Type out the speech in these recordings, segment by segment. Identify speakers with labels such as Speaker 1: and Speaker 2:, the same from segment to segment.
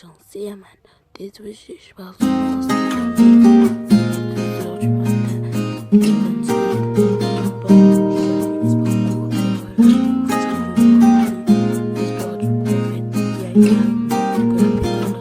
Speaker 1: gens, c'est Yaman. Désolé, je parle souvent parce que il est 2 heures du matin. Et comme ça, bon, je finis par cours et voilà. L'histoire du prophète Yahya, que la paix d'Allah soit sur lui,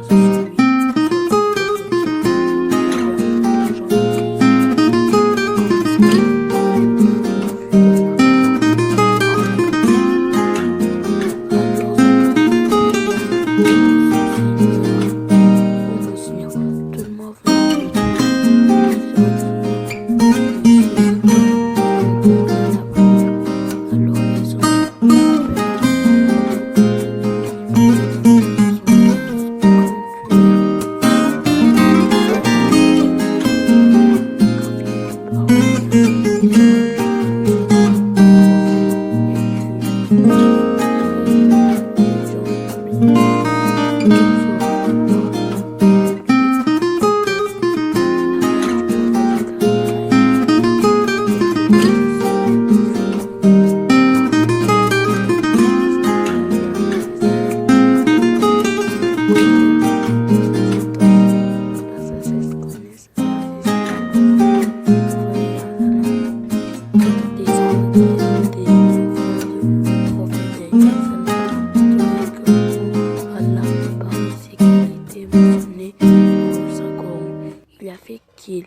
Speaker 1: qu'il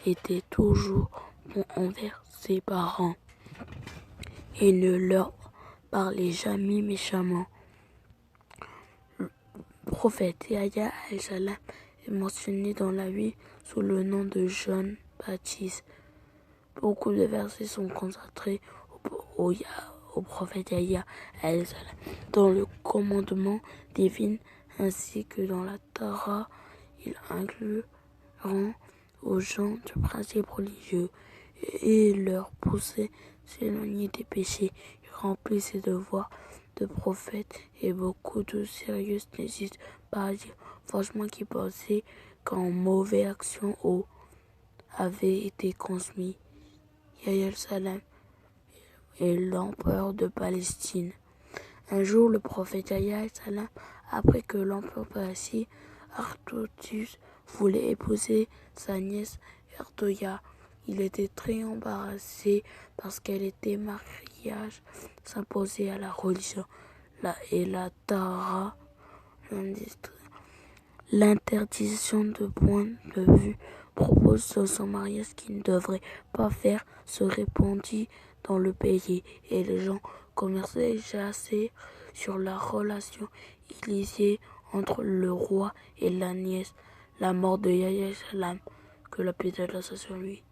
Speaker 1: était toujours bon envers ses parents et ne leur parlait jamais méchamment. Le prophète Yahya al-Salam est mentionné dans la Bible sous le nom de Jean Baptiste. Beaucoup de versets sont consacrés au prophète Yahya al-Salam dans le commandement divin ainsi que dans la Torah. Il incluront aux gens du principe religieux et leur pousser s'éloigner des péchés. Il remplit ses devoirs de prophète et beaucoup de sérieux n'hésitent pas à dire franchement qu'il pensait qu'en mauvaise action avait été transmis. Yahya al-Salam est l'empereur de Palestine. Un jour, le prophète Yahya al-Salam apprit que l'empereur Persie Artotus voulait épouser sa nièce Erdoya. Il était très embarrassé parce qu'elle était mariage s'imposait à la religion et la Torah. L'interdiction de point de vue propose de son mariage qui ne devrait pas faire se répandit dans le pays et les gens commençaient à chasser sur la relation illicite entre le roi et la nièce. La mort de Yahya al-Salam, que la paix d'Allah soit sur lui,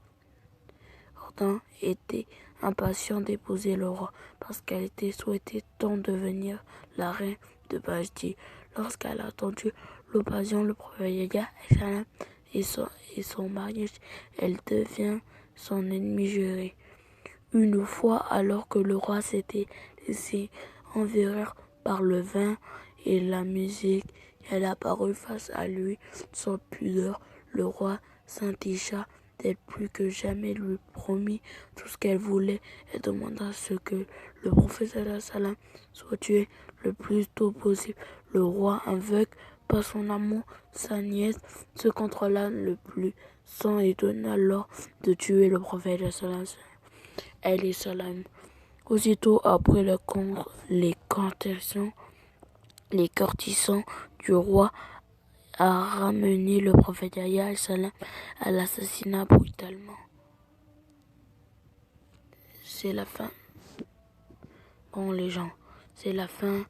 Speaker 1: Ordin était impatient d'épouser le roi parce qu'elle était souhaitée tant devenir la reine de Bajdi. Lorsqu'elle a attendu l'occasion, le prophète Yahya al-Salam et son mariage, elle devient son ennemi juré. Une fois, alors que le roi s'était laissé envahir par le vin et la musique, elle apparut face à lui sans pudeur. Le roi s'indigna d'elle plus que jamais, lui promit tout ce qu'elle voulait et demanda ce que le prophète sallam soit tué le plus tôt possible. Le roi, aveugle par son amour, sa nièce se contrôla le plus sang et donna l'ordre de tuer le prophète sallam. Elle et Salam. Aussitôt après les courtisans du roi a ramené le prophète Yahya al-Salam à l'assassinat brutalement. C'est la fin. Bon les gens, c'est la fin